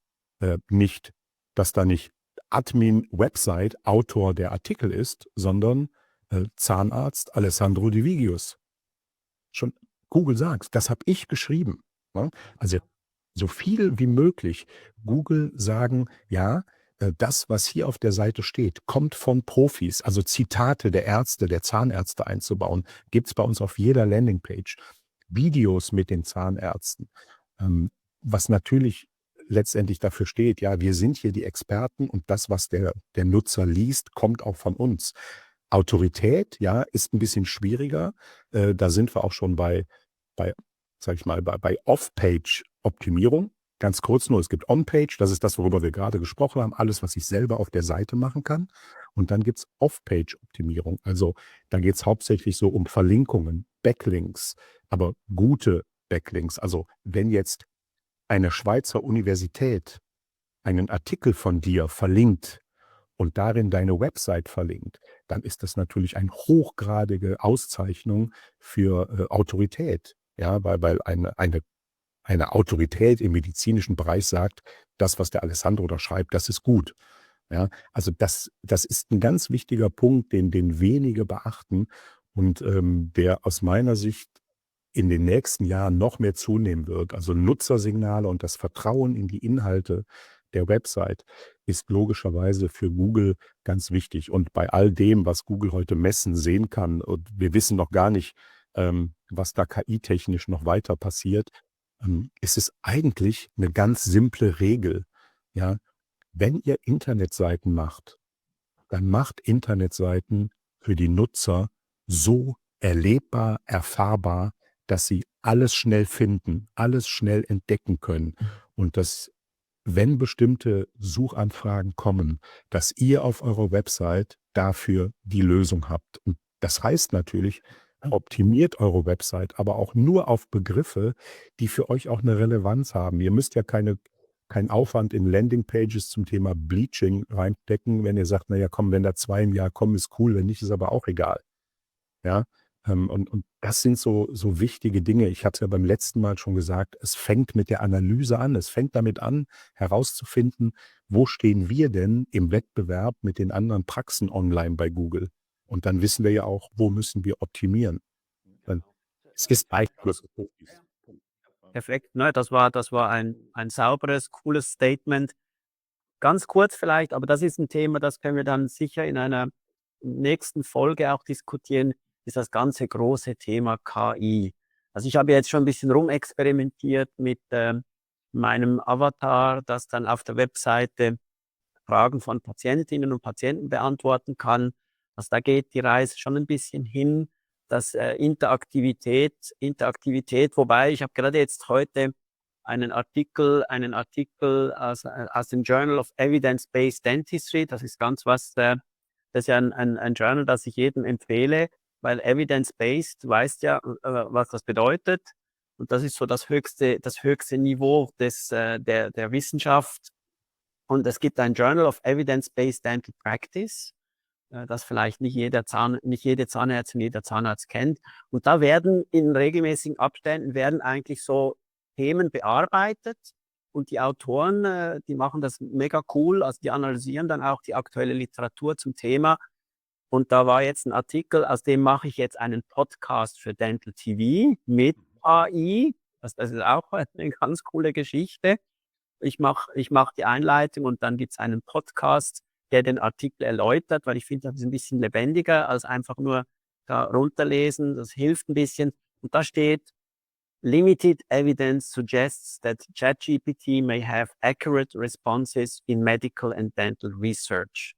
nicht dass da nicht Admin Website Autor der Artikel ist, sondern, Zahnarzt Alessandro Di Vigius. Schon Google sagt: „Das habe ich geschrieben", ne? Also, so viel wie möglich Google sagen: „Ja, das, was hier auf der Seite steht, kommt von Profis. Also Zitate der Ärzte, der Zahnärzte einzubauen, gibt es bei uns auf jeder Landingpage. Videos mit den Zahnärzten, was natürlich letztendlich dafür steht, ja, wir sind hier die Experten und das, was der Nutzer liest, kommt auch von uns. Autorität, ja, ist ein bisschen schwieriger. Da sind wir auch schon bei, sage ich mal, bei Off-Page-Optimierung. Ganz kurz nur, es gibt On-Page, das ist das, worüber wir gerade gesprochen haben, alles, was ich selber auf der Seite machen kann. Und dann gibt es Off-Page-Optimierung. Also da geht es hauptsächlich so um Verlinkungen, Backlinks, aber gute Backlinks. Also wenn jetzt eine Schweizer Universität einen Artikel von dir verlinkt und darin deine Website verlinkt, dann ist das natürlich eine hochgradige Auszeichnung für Autorität. Ja, weil eine Autorität im medizinischen Bereich sagt, das, was der Alessandro da schreibt, das ist gut. Ja, also das ist ein ganz wichtiger Punkt, den wenige beachten und der aus meiner Sicht in den nächsten Jahren noch mehr zunehmen wird. Also Nutzersignale und das Vertrauen in die Inhalte der Website ist logischerweise für Google ganz wichtig. Und bei all dem, was Google heute messen, sehen kann, und wir wissen noch gar nicht, was da KI-technisch noch weiter passiert, ist es eigentlich eine ganz simple Regel. Ja, wenn ihr Internetseiten macht, dann macht Internetseiten für die Nutzer so erlebbar, erfahrbar, dass sie alles schnell finden, alles schnell entdecken können und dass, wenn bestimmte Suchanfragen kommen, dass ihr auf eurer Website dafür die Lösung habt. Und das heißt natürlich, optimiert eure Website, aber auch nur auf Begriffe, die für euch auch eine Relevanz haben. Ihr müsst ja keinen Aufwand in Landingpages zum Thema Bleaching reinstecken, wenn ihr sagt, naja, komm, wenn da 2 im Jahr kommen, ist cool, wenn nicht, ist aber auch egal. Ja, und das sind so wichtige Dinge. Ich hatte es ja beim letzten Mal schon gesagt, es fängt mit der Analyse an. Es fängt damit an, herauszufinden, wo stehen wir denn im Wettbewerb mit den anderen Praxen online bei Google? Und dann wissen wir ja auch, wo müssen wir optimieren. Dann es ist Beitrag. Perfekt, ne? Das war ein sauberes, cooles Statement. Ganz kurz vielleicht, aber das ist ein Thema, das können wir dann sicher in einer nächsten Folge auch diskutieren, ist das ganze große Thema KI. Also ich habe jetzt schon ein bisschen rumexperimentiert mit meinem Avatar, das dann auf der Webseite Fragen von Patientinnen und Patienten beantworten kann. Also da geht die Reise schon ein bisschen hin, dass Interaktivität, wobei ich habe gerade jetzt heute einen Artikel aus dem Journal of Evidence-Based Dentistry. Das ist ganz was, das ist ja ein Journal, das ich jedem empfehle, weil Evidence-Based, du weißt ja, was das bedeutet. Und das ist so das höchste Niveau der Wissenschaft. Und es gibt ein Journal of Evidence-Based Dental Practice, das vielleicht nicht jede Zahnärztin, jeder Zahnarzt kennt. Und da werden in regelmäßigen Abständen eigentlich so Themen bearbeitet. Und die Autoren, die machen das mega cool. Also die analysieren dann auch die aktuelle Literatur zum Thema. Und da war jetzt ein Artikel, aus dem mache ich jetzt einen Podcast für Dental TV mit AI. Das ist auch eine ganz coole Geschichte. Ich mach die Einleitung und dann gibt's einen Podcast, der den Artikel erläutert, weil ich finde, das ist ein bisschen lebendiger als einfach nur da runterlesen. Das hilft ein bisschen. Und da steht: Limited evidence suggests that ChatGPT may have accurate responses in medical and dental research.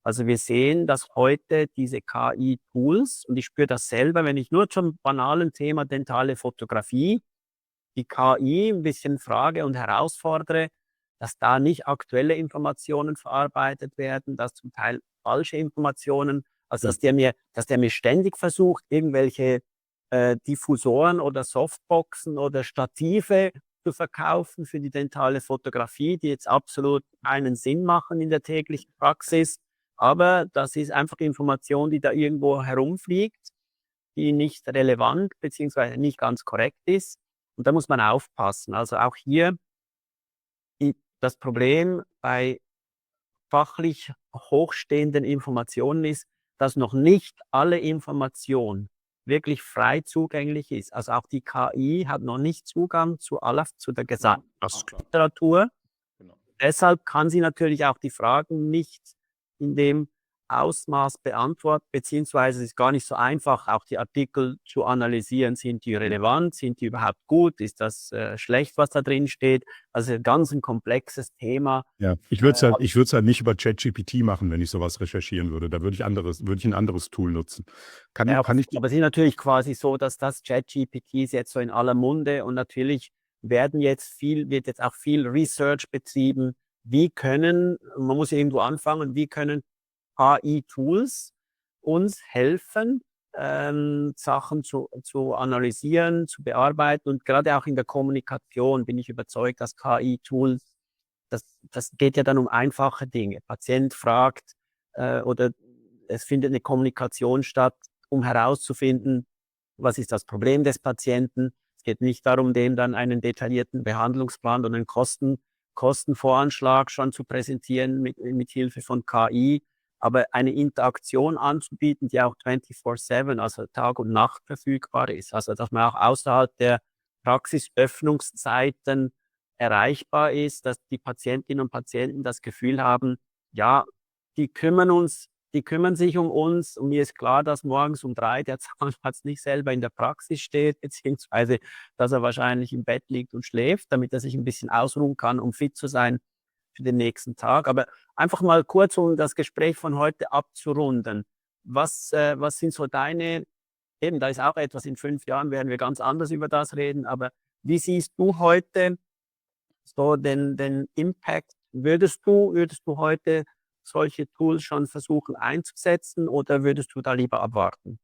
Also wir sehen, dass heute diese KI-Tools, und ich spüre das selber, wenn ich nur zum banalen Thema dentale Fotografie die KI ein bisschen frage und herausfordere, dass da nicht aktuelle Informationen verarbeitet werden, dass zum Teil falsche Informationen, also dass der mir ständig versucht, irgendwelche Diffusoren oder Softboxen oder Stative zu verkaufen für die dentale Fotografie, die jetzt absolut keinen Sinn machen in der täglichen Praxis. Aber das ist einfach Information, die da irgendwo herumfliegt, die nicht relevant beziehungsweise nicht ganz korrekt ist. Und da muss man aufpassen. Also auch hier das Problem bei fachlich hochstehenden Informationen ist, dass noch nicht alle Information wirklich frei zugänglich ist. Also auch die KI hat noch nicht Zugang zu der gesamten Literatur. deshalb kann sie natürlich auch die Fragen nicht in dem Ausmaß beantworten, beziehungsweise es ist gar nicht so einfach, auch die Artikel zu analysieren. Sind die relevant? Sind die überhaupt gut? Ist das schlecht, was da drin steht? Also ganz ein komplexes Thema. Ja, ich würde es halt nicht über ChatGPT machen, wenn ich sowas recherchieren würde. Da würde ich ein anderes Tool nutzen. Kann ich Aber es ist natürlich quasi so, dass das ChatGPT ist jetzt so in aller Munde und natürlich wird jetzt auch viel Research betrieben. Man muss irgendwo anfangen, wie können KI-Tools uns helfen, Sachen zu analysieren, zu bearbeiten, und gerade auch in der Kommunikation bin ich überzeugt, dass KI-Tools, das geht ja dann um einfache Dinge. Patient fragt oder es findet eine Kommunikation statt, um herauszufinden, was ist das Problem des Patienten. Es geht nicht darum, dem dann einen detaillierten Behandlungsplan und einen Kostenvoranschlag schon zu präsentieren mit Hilfe von KI, aber eine Interaktion anzubieten, die auch 24/7, also Tag und Nacht verfügbar ist. Also dass man auch außerhalb der Praxisöffnungszeiten erreichbar ist, dass die Patientinnen und Patienten das Gefühl haben, ja, die kümmern sich um uns, und mir ist klar, dass morgens um 3 der Zahnarzt nicht selber in der Praxis steht, beziehungsweise dass er wahrscheinlich im Bett liegt und schläft, damit er sich ein bisschen ausruhen kann, um fit zu sein für den nächsten Tag. Aber einfach mal kurz, um das Gespräch von heute abzurunden. Was sind so eben, da ist auch etwas, in 5 Jahren werden wir ganz anders über das reden, aber wie siehst du heute so den Impact? Würdest du heute solche Tools schon versuchen einzusetzen oder würdest du da lieber abwarten?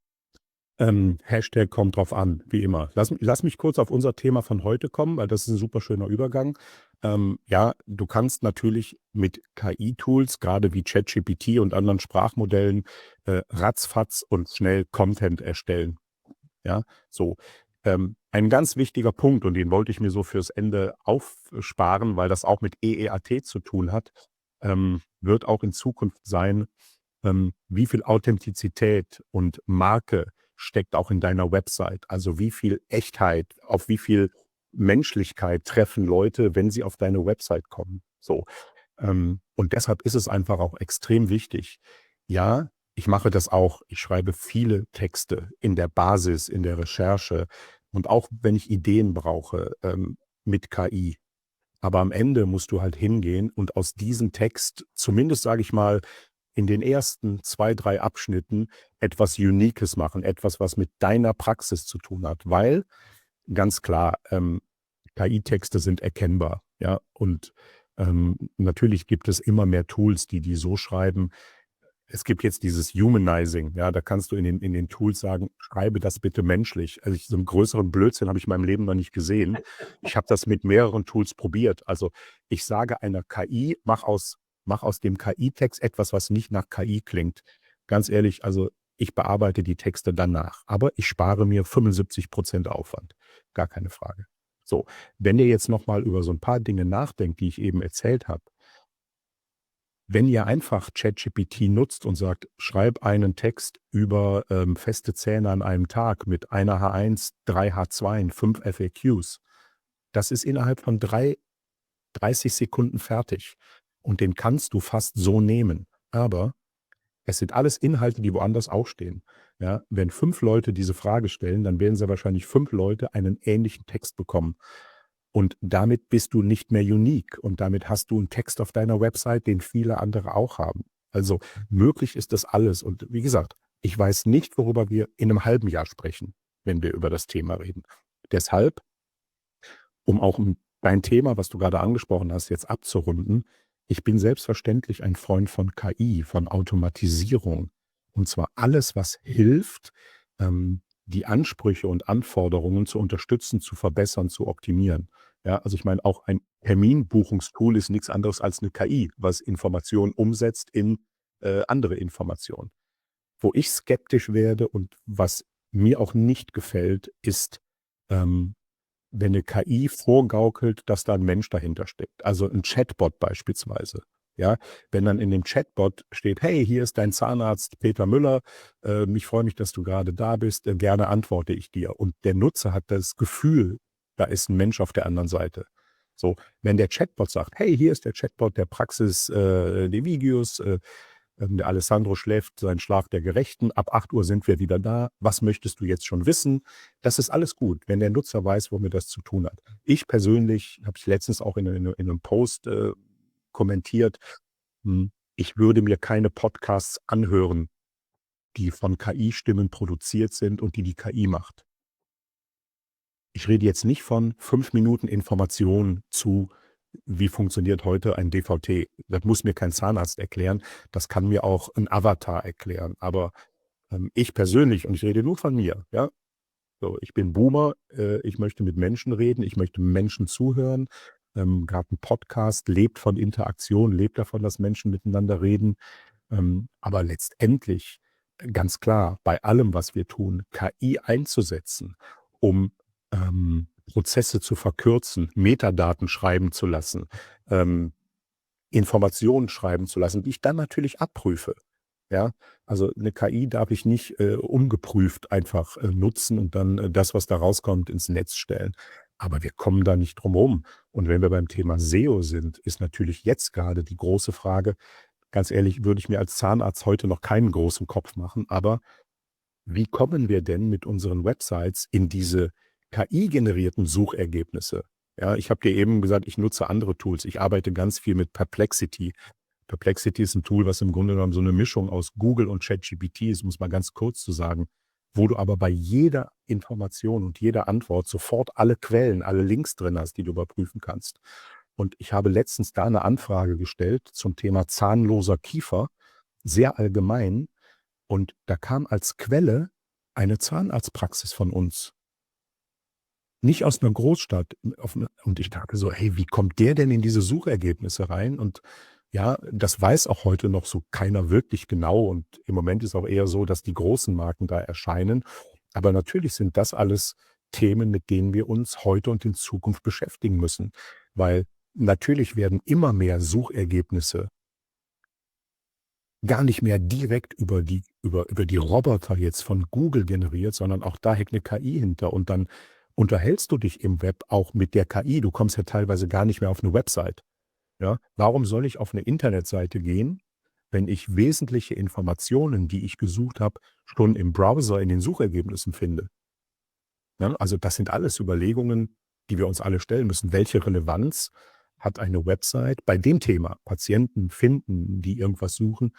Hashtag kommt drauf an, wie immer. Lass mich kurz auf unser Thema von heute kommen, weil das ist ein super schöner Übergang. Ja, du kannst natürlich mit KI-Tools, gerade wie ChatGPT und anderen Sprachmodellen, ratzfatz und schnell Content erstellen. Ja, so. Ein ganz wichtiger Punkt, und den wollte ich mir so fürs Ende aufsparen, weil das auch mit EEAT zu tun hat, wird auch in Zukunft sein, wie viel Authentizität und Marke steckt auch in deiner Website. Also wie viel Echtheit, auf wie viel Menschlichkeit treffen Leute, wenn sie auf deine Website kommen. So. Und deshalb ist es einfach auch extrem wichtig. Ja, ich mache das auch. Ich schreibe viele Texte in der Basis, in der Recherche und auch wenn ich Ideen brauche, mit KI. Aber am Ende musst du halt hingehen und aus diesem Text, zumindest sage ich mal, in den ersten 2, 3 Abschnitten etwas Uniques machen, etwas, was mit deiner Praxis zu tun hat. Weil, ganz klar, KI-Texte sind erkennbar, ja. Und natürlich gibt es immer mehr Tools, die so schreiben. Es gibt jetzt dieses Humanizing, ja, da kannst du in den Tools sagen, schreibe das bitte menschlich. Also so einen größeren Blödsinn habe ich in meinem Leben noch nicht gesehen. Ich habe das mit mehreren Tools probiert. Also ich sage einer KI, mach aus dem KI-Text etwas, was nicht nach KI klingt. Ganz ehrlich, also ich bearbeite die Texte danach, aber ich spare mir 75% Aufwand. Gar keine Frage. So, wenn ihr jetzt nochmal über so ein paar Dinge nachdenkt, die ich eben erzählt habe, wenn ihr einfach ChatGPT nutzt und sagt, schreib einen Text über feste Zähne an einem Tag mit einer H1, 3 H2, 5 FAQs, das ist innerhalb von 30 Sekunden fertig. Und den kannst du fast so nehmen. Aber es sind alles Inhalte, die woanders auch stehen. Ja, wenn 5 Leute diese Frage stellen, dann werden sehr wahrscheinlich 5 Leute einen ähnlichen Text bekommen. Und damit bist du nicht mehr unique. Und damit hast du einen Text auf deiner Website, den viele andere auch haben. Also möglich ist das alles. Und wie gesagt, ich weiß nicht, worüber wir in einem halben Jahr sprechen, wenn wir über das Thema reden. Deshalb, um auch dein Thema, was du gerade angesprochen hast, jetzt abzurunden, ich bin selbstverständlich ein Freund von KI, von Automatisierung. Und zwar alles, was hilft, die Ansprüche und Anforderungen zu unterstützen, zu verbessern, zu optimieren. Ja, also ich meine, auch ein Terminbuchungstool ist nichts anderes als eine KI, was Informationen umsetzt in andere Informationen. Wo ich skeptisch werde und was mir auch nicht gefällt, ist, wenn eine KI vorgaukelt, dass da ein Mensch dahinter steckt. Also ein Chatbot beispielsweise. Ja, wenn dann in dem Chatbot steht, hey, hier ist dein Zahnarzt Peter Müller, ich freue mich, dass du gerade da bist, gerne antworte ich dir. Und der Nutzer hat das Gefühl, da ist ein Mensch auf der anderen Seite. So, wenn der Chatbot sagt, hey, hier ist der Chatbot der Praxis Nevigius, der Alessandro schläft seinen Schlaf der Gerechten, ab 8 Uhr sind wir wieder da, was möchtest du jetzt schon wissen? Das ist alles gut, wenn der Nutzer weiß, womit das zu tun hat. Ich persönlich, habe ich letztens auch in einem Post kommentiert, ich würde mir keine Podcasts anhören, die von KI-Stimmen produziert sind und die KI macht. Ich rede jetzt nicht von 5 Minuten Informationen zu, wie funktioniert heute ein DVT. Das muss mir kein Zahnarzt erklären, das kann mir auch ein Avatar erklären. Aber ich persönlich, und ich rede nur von mir, ja, so, ich bin Boomer, ich möchte mit Menschen reden, ich möchte Menschen zuhören. Gerade ein Podcast lebt von Interaktion, lebt davon, dass Menschen miteinander reden. Aber letztendlich, ganz klar, bei allem, was wir tun, KI einzusetzen, um Prozesse zu verkürzen, Metadaten schreiben zu lassen, Informationen schreiben zu lassen, die ich dann natürlich abprüfe. Ja, also eine KI darf ich nicht ungeprüft einfach nutzen und dann das, was da rauskommt, ins Netz stellen. Aber wir kommen da nicht drum rum. Und wenn wir beim Thema SEO sind, ist natürlich jetzt gerade die große Frage, ganz ehrlich, würde ich mir als Zahnarzt heute noch keinen großen Kopf machen, aber wie kommen wir denn mit unseren Websites in diese KI-generierten Suchergebnisse? Ja, ich habe dir eben gesagt, ich nutze andere Tools. Ich arbeite ganz viel mit Perplexity. Perplexity ist ein Tool, was im Grunde genommen so eine Mischung aus Google und ChatGPT ist, muss man ganz kurz zu sagen, wo du aber bei jeder Information und jeder Antwort sofort alle Quellen, alle Links drin hast, die du überprüfen kannst. Und ich habe letztens da eine Anfrage gestellt zum Thema zahnloser Kiefer, sehr allgemein. Und da kam als Quelle eine Zahnarztpraxis von uns. Nicht aus einer Großstadt. Und ich dachte so, hey, wie kommt der denn in diese Suchergebnisse rein? Und ja, das weiß auch heute noch so keiner wirklich genau. Und im Moment ist auch eher so, dass die großen Marken da erscheinen. Aber natürlich sind das alles Themen, mit denen wir uns heute und in Zukunft beschäftigen müssen. Weil natürlich werden immer mehr Suchergebnisse gar nicht mehr direkt über die Roboter jetzt von Google generiert, sondern auch da hängt 'ne KI hinter und dann unterhältst du dich im Web auch mit der KI. Du kommst ja teilweise gar nicht mehr auf 'ne Website, ja? Warum soll ich auf 'ne Internetseite gehen, wenn ich wesentliche Informationen, die ich gesucht habe, schon im Browser in den Suchergebnissen finde? Ne? Also, das sind alles Überlegungen, die wir uns alle stellen müssen. Welche Relevanz hat eine Website bei dem Thema Patienten finden, die irgendwas suchen,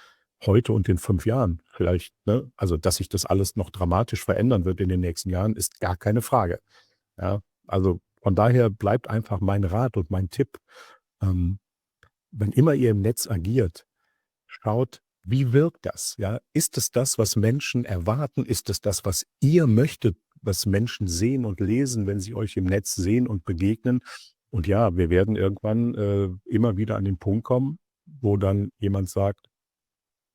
heute und in 5 Jahren vielleicht, ne? Also, dass sich das alles noch dramatisch verändern wird in den nächsten Jahren, ist gar keine Frage. Ja, also, von daher bleibt einfach mein Rat und mein Tipp, ähm, wenn immer ihr im Netz agiert, schaut, wie wirkt das, ja? Ist es das, was Menschen erwarten? Ist es das, was ihr möchtet, was Menschen sehen und lesen, wenn sie euch im Netz sehen und begegnen? Und ja, wir werden irgendwann, immer wieder an den Punkt kommen, wo dann jemand sagt: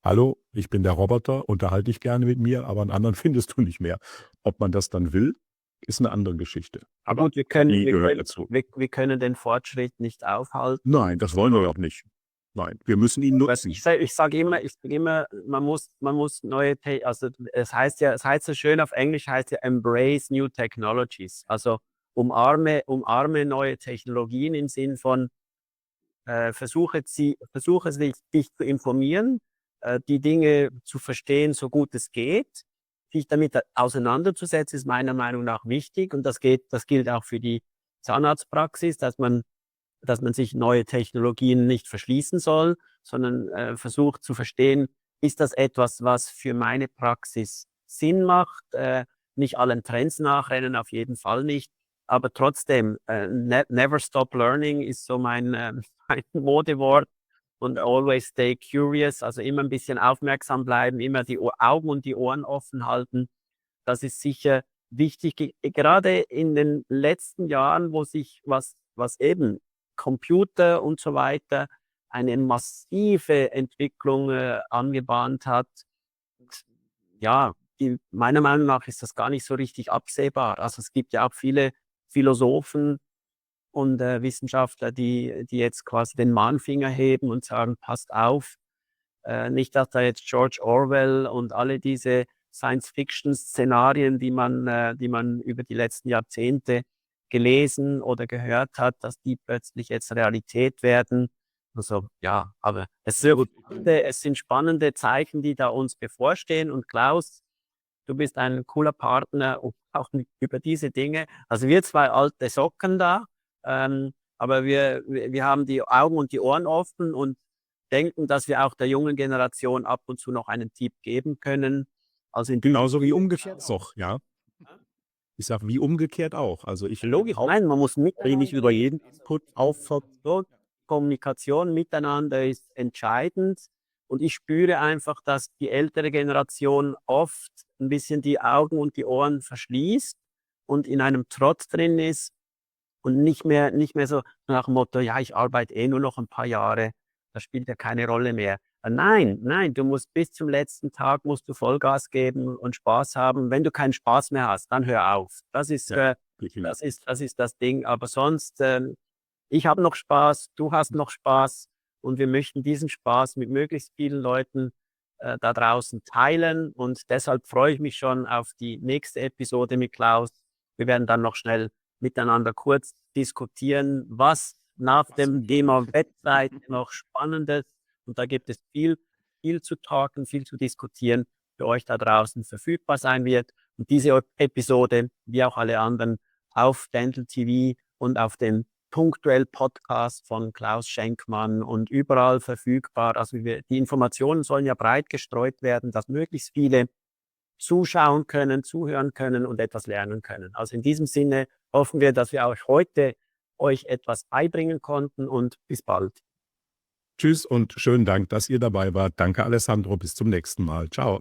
„Hallo, ich bin der Roboter, unterhalte dich gerne mit mir, aber 'n anderen findest du nicht mehr.“ Ob man das dann will, ist 'ne andere Geschichte. Ja Aber gut, wir können die wir gehört können dazu. wir können den Fortschritt nicht aufhalten. Nein, das wollen wir auch nicht. Nein, wir müssen ihn Was nutzen. ich sage immer, man muss neue Te also, es heißt so schön auf Englisch heißt ja „embrace new technologies“. Also, umarme neue Technologien im Sinn von, versuche dich zu informieren, die Dinge zu verstehen, so gut es geht. Sich damit auseinanderzusetzen, ist meiner Meinung nach wichtig und das gilt auch für die Zahnarztpraxis, dass man sich neue Technologien nicht verschließen soll, sondern, versucht zu verstehen: Ist das etwas, was für meine Praxis Sinn macht? Nicht allen Trends nachrennen, auf jeden Fall nicht, aber trotzdem, never stop learning ist so mein, mein Modewort und always stay curious, also immer ein bisschen aufmerksam bleiben, immer die O Augen und die Ohren offen halten. Das ist sicher wichtig, gerade in den letzten Jahren, wo sich was eben Computer und so weiter eine massive Entwicklung, angebahnt hat. Und ja, meiner Meinung nach ist das gar nicht so richtig absehbar. Also, es gibt ja auch viele Philosophen und, Wissenschaftler, die jetzt quasi den Mahnfinger heben und sagen: „Passt auf, nicht, dass da jetzt George Orwell und alle diese Science-Fiction-Szenarien, die man über die letzten Jahrzehnte gelesen oder gehört hat, dass die plötzlich jetzt Realität werden. Also ja, aber es sind spannende Zeichen, die da uns bevorstehen. Und Klaus, du bist ein cooler Partner, auch über diese Dinge. Also wir zwei alte Socken da, aber wir haben die Augen und die Ohren offen und denken, dass wir auch der jungen Generation ab und zu noch einen Tipp geben können. Also in Genauso wie umgekehrt auch, ja. Ich sage, wie umgekehrt auch. Also ich logisch, nein, man muss nicht über jeden Input auffassen. Kommunikation miteinander ist entscheidend. Und ich spüre einfach, dass die ältere Generation oft ein bisschen die Augen und die Ohren verschließt und in einem Trott drin ist und nicht mehr so nach dem Motto, ja, ich arbeite eh nur noch ein paar Jahre, das spielt ja keine Rolle mehr. Nein, du musst bis zum letzten Tag musst du Vollgas geben und Spaß haben. Wenn du keinen Spaß mehr hast, dann hör auf. Das ist, Ja, das ist das Ding. Aber sonst, ich habe noch Spaß, du hast noch Spaß und wir möchten diesen Spaß mit möglichst vielen Leuten da draußen teilen. Und deshalb freue ich mich schon auf die nächste Episode mit Klaus. Wir werden dann noch schnell miteinander kurz diskutieren, was nach dem Thema Website noch Spannendes, und da gibt es viel zu talken, viel zu diskutieren, für euch da draußen verfügbar sein wird. Und diese Episode, wie auch alle anderen, auf Dental TV und auf dem Punktuell Podcast von Klaus Schenkmann und überall verfügbar. Also die Informationen sollen ja breit gestreut werden, dass möglichst viele zuschauen können, zuhören können und etwas lernen können. Also in diesem Sinne hoffen wir, dass wir auch heute euch etwas beibringen konnten und bis bald. Tschüss und schönen Dank, dass ihr dabei wart. Danke, Alessandro. Bis zum nächsten Mal. Ciao.